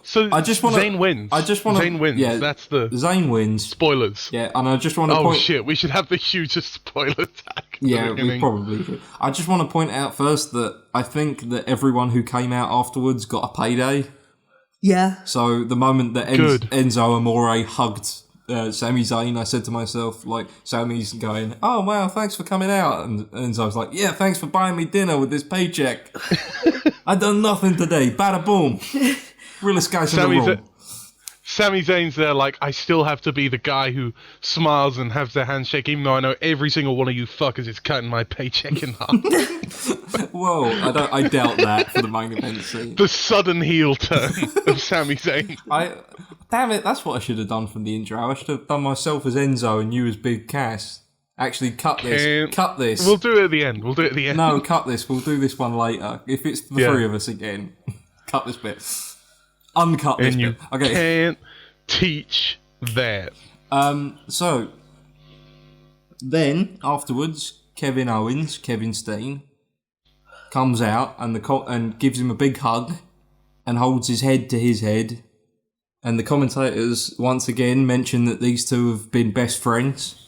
So
I just want
Zayn wins. Zayn wins.
Yeah,
that's the
Zayn wins.
Spoilers.
Yeah, and I just want to
point... Oh shit, we should have the hugest spoiler tag.
Yeah, we probably should. I just want to point out first that I think that everyone who came out afterwards got a payday.
Yeah.
So the moment that Enzo Amore hugged Sami Zayn, I said to myself, Sami's going, oh wow, thanks for coming out, and Enzo's like, yeah, thanks for buying me dinner with this paycheck. I done nothing today. Bada boom. Realest guys in the room.
Sami Zayn's there I still have to be the guy who smiles and has their handshake, even though I know every single one of you fuckers is cutting my paycheck in half.
Whoa, I doubt that for the main event scene.
The sudden heel turn of Sami Zayn.
Damn it, that's what I should have done from the intro. I should have done myself as Enzo and you as Big Cass. Actually, cut this.
We'll do it at the end.
No, cut this. We'll do this one later. If it's the three of us again. Cut this bit. Uncut this bit. Okay.
Can't teach that.
So, then, afterwards, Kevin Steen, comes out and gives him a big hug and holds his head to his head. And the commentators, once again, mention that these two have been best friends.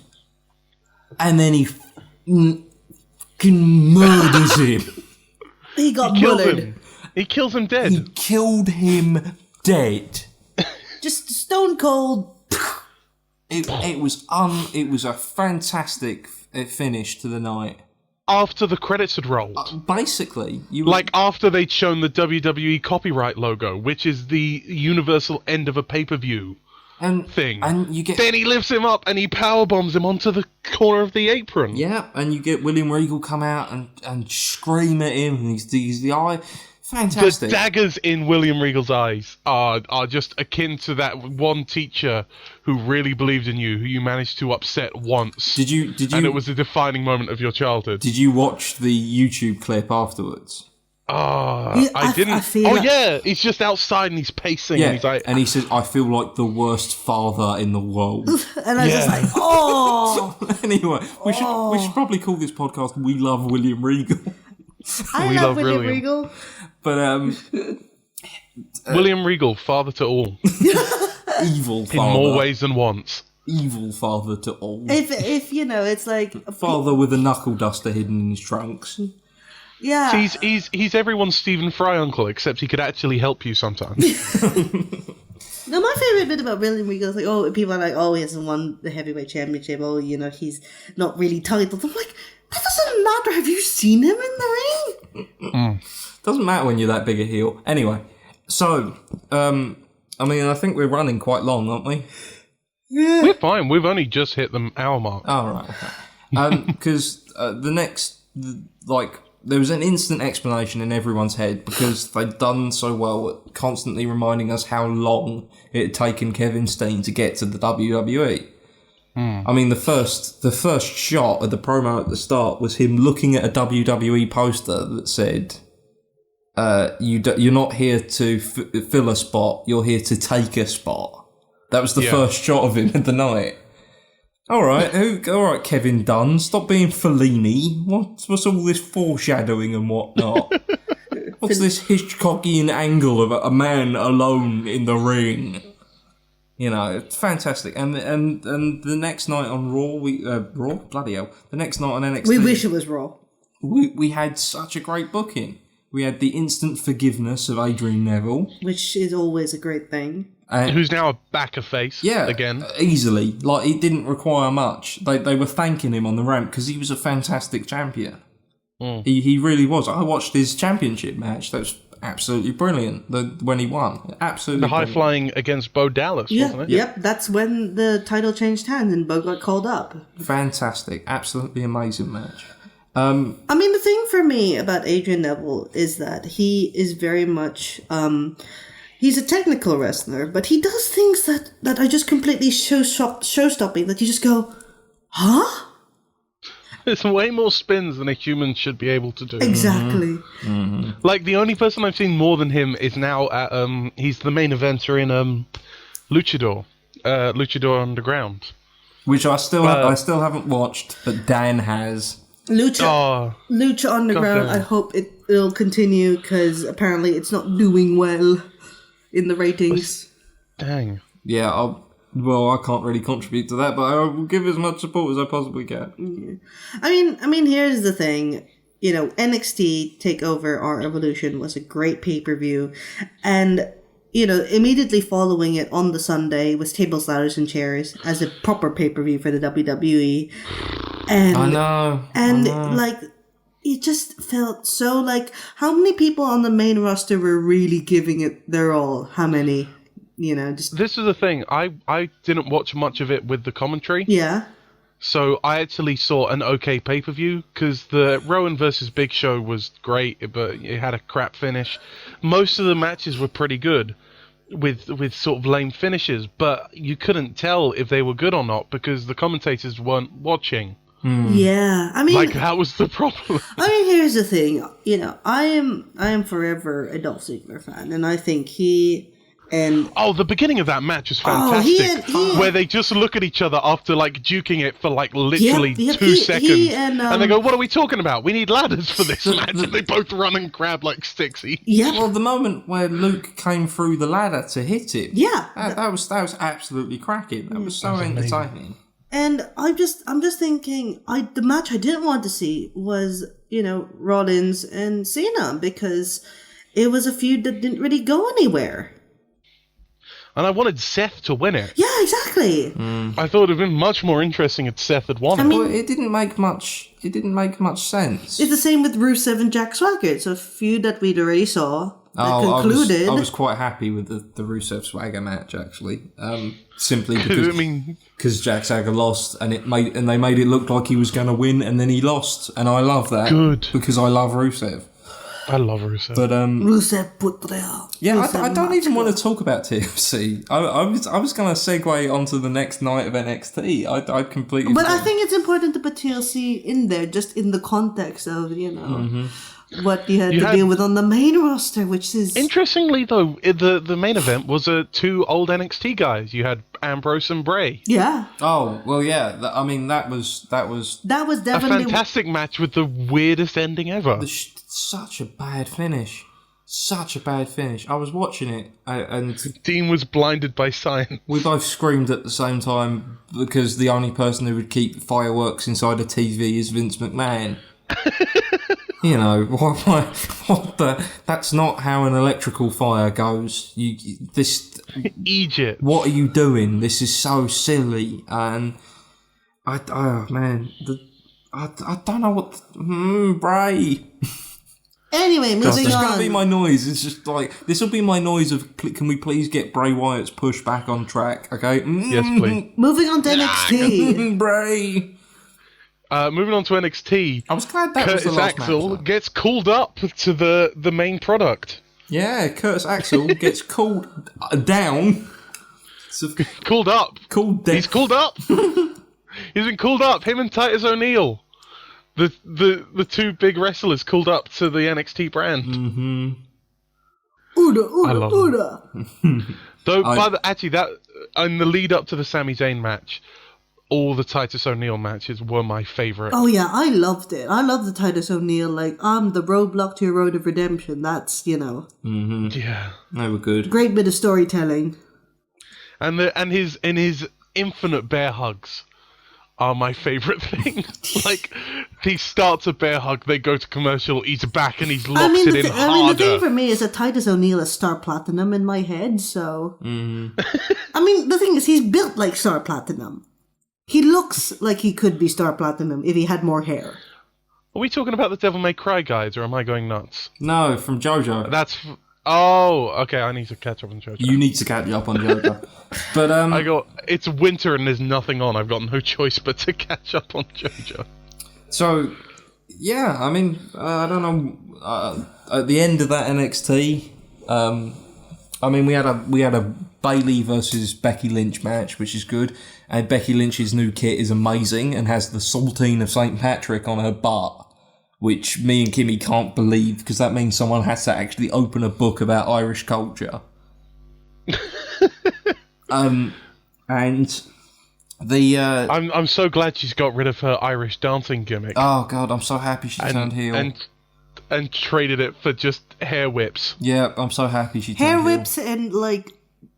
And then he murders him.
He murdered.
He kills him dead.
He killed him dead.
Just stone cold.
It was a fantastic finish to the night.
After the credits had rolled.
Basically.
After they'd shown the WWE copyright logo, which is the universal end of a pay-per-view thing. And then he lifts him up and he powerbombs him onto the corner of the apron.
Yeah, and you get William Regal come out and scream at him, and he's the eye. Fantastic.
The daggers in William Regal's eyes are just akin to that one teacher who really believed in you, who you managed to upset once.
Did you?
And it was a defining moment of your childhood.
Did you watch the YouTube clip afterwards?
I didn't. Yeah, he's just outside and he's pacing.
Yeah,
and he's like,
and he says, "I feel like the worst father in the world."
And I was just like, "Oh."
Anyway, we should probably call this podcast "We Love William Regal."
I love William Regal.
But
William Regal, father to all.
Evil father.
In more ways than once.
Evil father to all.
If it's like
a father with a knuckle duster hidden in his trunks.
Yeah.
He's everyone's Stephen Fry uncle, except he could actually help you sometimes.
No, my favorite bit about William Regal is people are like, oh, he hasn't won the heavyweight championship. Oh, he's not really titled. I'm like, that doesn't matter. Have you seen him in the ring?
Doesn't matter when you're that big a heel. Anyway, so, I think we're running quite long, aren't we?
Yeah.
We're fine. We've only just hit the hour mark.
Oh, right. Okay. Because there was an instant explanation in everyone's head because they'd done so well at constantly reminding us how long it had taken Kevin Steen to get to the WWE. I mean, the first shot of the promo at the start was him looking at a WWE poster that said, you're not here to fill a spot, you're here to take a spot. That was the first shot of him at the night. All right, Kevin Dunn, stop being Fellini. What's all this foreshadowing and whatnot? What's this Hitchcockian angle of a man alone in the ring? It's fantastic. And the next night on Raw, Raw? Bloody hell. The next night on NXT...
We wish it was Raw.
We had such a great booking. We had the instant forgiveness of Adrian Neville.
Which is always a great thing.
Who's now a backer face again.
Easily. Like, it didn't require much. They were thanking him on the ramp because he was a fantastic champion. He really was. I watched his championship match. That was absolutely brilliant when he won. Absolutely
The high-flying against Bo Dallas, wasn't it?
Yep, that's when the title changed hands and Bo got called up.
Fantastic. Absolutely amazing match.
I mean, the thing for me about Adrian Neville is that he is very much... he's a technical wrestler, but he does things that are just completely show-stopping, that you just go, huh?
It's way more spins than a human should be able to do.
Exactly.
Like, the only person I've seen more than him is now at, he's the main eventer in Luchador Underground.
Which I still haven't watched, but Dan has.
Lucha Underground, I hope it'll continue, because apparently it's not doing well in the ratings.
Dang.
Yeah, I can't really contribute to that, but I will give as much support as I possibly can.
Yeah. I mean, here's the thing. NXT TakeOver Our Evolution was a great pay-per-view, and immediately following it on the Sunday was Tables, Ladders, and Chairs as a proper pay-per-view for the WWE. And
I know.
Like, it just felt so like, how many people on the main roster were really giving it their all? How many? Just...
This is the thing. I didn't watch much of it with the commentary.
Yeah.
So I actually saw an okay pay-per-view, because the Rowan versus Big Show was great, but it had a crap finish. Most of the matches were pretty good, with sort of lame finishes, but you couldn't tell if they were good or not, because the commentators weren't watching.
Yeah, I mean,
that was the problem.
I mean, here's the thing. I am forever a Dolph Ziggler fan, and I think he and
the beginning of that match is fantastic, where they just look at each other after duking it for literally 2 seconds, and they go, "What are we talking about? We need ladders for this match." And they both run and grab like Siouxsie.
Yeah.
Well, the moment where Luke came through the ladder to hit him, that was absolutely cracking. That was so entertaining.
And I'm just thinking, the match I didn't want to see was, Rollins and Cena, because it was a feud that didn't really go anywhere.
And I wanted Seth to win it.
Yeah, exactly.
I thought it would have been much more interesting if Seth had won it.
Well, it didn't make much sense.
It's the same with Rusev and Jack Swagger. It's a feud that we'd already saw. Concluded.
I was quite happy with the Rusev Swagger match, actually. Simply because Jack Swagger lost, and they made it look like he was going to win, and then he lost, and I love that.
Good.
Because I love Rusev.
I love Rusev.
But
Rusev Putra.
Yeah, I don't even want to talk about TLC. I was going to segue onto the next night of NXT. I completely.
But I think it's important to put TLC in there, just in the context of what you had to deal with on the main roster, which is...
Interestingly, though, the main event was 2 old NXT guys. You had Ambrose and Bray.
Yeah.
Oh, well, yeah. That was
definitely...
a fantastic match with the weirdest ending ever.
Such a bad finish. I was watching it, and...
Dean was blinded by science.
We both screamed at the same time, because the only person who would keep fireworks inside a TV is Vince McMahon. What the... That's not how an electrical fire goes.
Egypt.
What are you doing? This is so silly. And I don't know what... Bray.
Anyway, moving on.
This is going to be my noise. It's just this will be my noise of, can we please get Bray Wyatt's push back on track, okay?
Yes, please.
Moving on to NXT.
Bray.
Moving on to NXT,
I was glad that
Curtis
was the last
Axel
match,
gets called up to the main product.
Yeah, Curtis Axel gets called down.
Called up. He's called up. He's been called up. Him and Titus O'Neil, the 2 big wrestlers, called up to the NXT brand.
Mm-hmm.
Uda.
Though, actually, that in the lead up to the Sami Zayn match, all the Titus O'Neil matches were my favourite.
Oh yeah, I loved it. I love the Titus O'Neil, I'm the roadblock to your road of redemption. That's,
Mm-hmm.
Yeah.
They were good.
Great bit of storytelling.
And his infinite bear hugs are my favorite thing. Like, he starts a bear hug, they go to commercial, he's back, and he's locks it in harder.
The thing for me is that Titus O'Neil is Star Platinum in my head, so... the thing is, he's built like Star Platinum. He looks like he could be Star Platinum if he had more hair.
Are we talking about the Devil May Cry guys, or am I going nuts?
No, from JoJo.
Oh, okay, I need to catch up on JoJo.
You need to catch up on JoJo. But,
it's winter and there's nothing on. I've got no choice but to catch up on JoJo.
So, yeah, I mean, I don't know. At the end of that NXT, we had a Bayley versus Becky Lynch match, which is good. And Becky Lynch's new kit is amazing and has the saltine of St. Patrick on her butt, which me and Kimmy can't believe, because that means someone has to actually open a book about Irish culture. And the
I'm so glad she's got rid of her Irish dancing gimmick.
Oh god, I'm so happy she turned heel.
And traded it for just hair whips.
Yeah, I'm so happy she turned heel.
Hair whips and like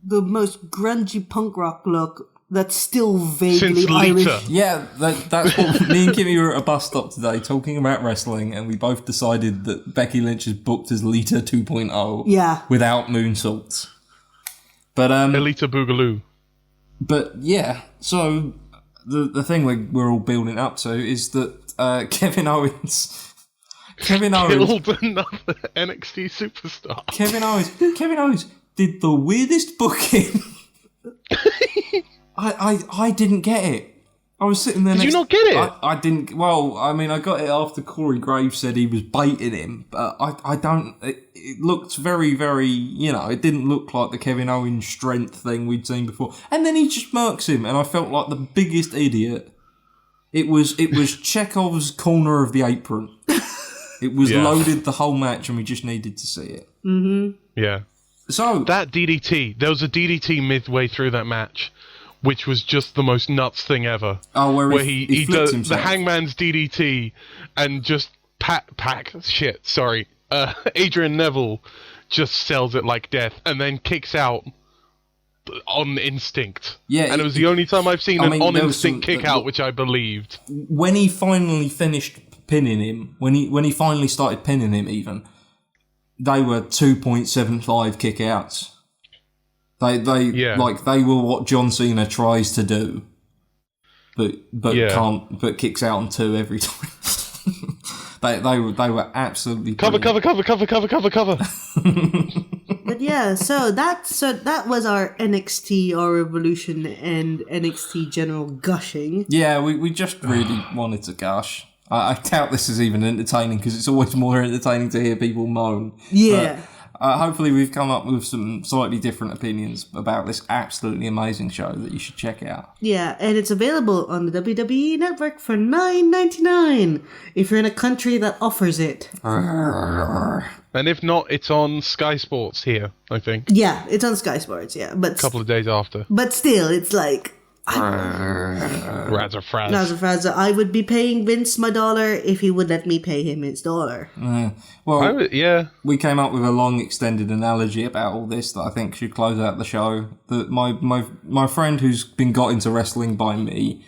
the most grungy punk rock look that's still vaguely Irish.
Yeah, that's what me and Kimmy were at a bus stop today talking about wrestling, and we both decided that Becky Lynch is booked as Lita 2.0.
Yeah.
Without moonsaults. But
Elita Boogaloo. But
yeah, so the thing we're all building up to is that Kevin Owens
killed another NXT superstar.
Kevin Owens did the weirdest booking. I didn't get it. I was sitting there.
Did you not get it?
I didn't. Well, I mean, I got it after Corey Graves said he was baiting him, but I don't. It looked very, very. It didn't look like the Kevin Owens strength thing we'd seen before. And then he just murks him, and I felt like the biggest idiot. It was Chekhov's corner of the apron. It was loaded the whole match, and we just needed to see it.
Mm-hmm.
Yeah.
So
that DDT, there was a DDT midway through that match, which was just the most nuts thing ever.
Oh, where he
does
himself.
The Hangman's DDT and just Adrian Neville just sells it like death and then kicks out on instinct.
Yeah,
and it was the only time I've seen an on instinct kick out, which I believed.
When he finally finished pinning him, when he finally started pinning him, even they were 2.75 kick outs. They were what John Cena tries to do, but can't, but kicks out on 2 every time. they were absolutely
cover.
But yeah, so that was our NXT or Revolution and NXT general gushing.
Yeah, we just really wanted to gush. I doubt this is even entertaining because it's always more entertaining to hear people moan.
Yeah.
But, hopefully we've come up with some slightly different opinions about this absolutely amazing show that you should check out.
Yeah, and it's available on the WWE Network for $9.99 if you're in a country that offers it.
And if not, it's on Sky Sports here, I think.
Yeah, it's on Sky Sports, yeah. But
a couple of days after.
But still, it's like...
Razafraz.
I would be paying Vince my dollar if he would let me pay him his dollar.
We came up with a long extended analogy about all this that I think should close out the show. That my friend who's been got into wrestling by me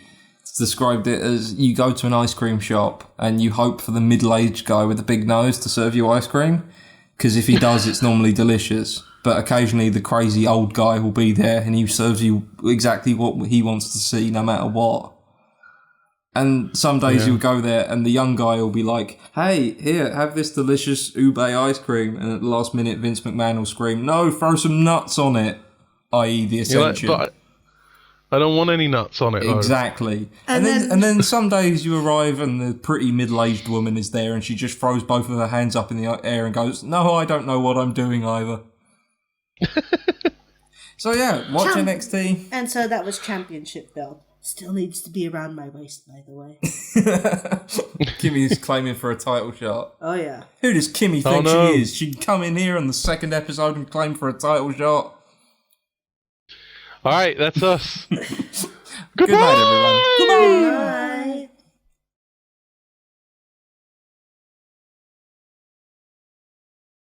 described it as you go to an ice cream shop and you hope for the middle-aged guy with a big nose to serve you ice cream, because if he does, it's normally delicious. But occasionally the crazy old guy will be there and he serves you exactly what he wants to see, no matter what. And some days you'll go there and the young guy will be like, hey, here, have this delicious ube ice cream. And at the last minute, Vince McMahon will scream, no, throw some nuts on it, i.e. the Ascension.
But I don't want any nuts on it, though.
Exactly. And then some days you arrive and the pretty middle-aged woman is there and she just throws both of her hands up in the air and goes, no, I don't know what I'm doing either. So yeah, watch NXT.
And so that was championship belt. Still needs to be around my waist, by the way.
Kimmy's claiming for a title shot.
Oh yeah.
Who does Kimmy think she is? She'd come in here on the second episode and claim for a title shot.
Alright, that's us.
Good night, everyone.
Goodbye.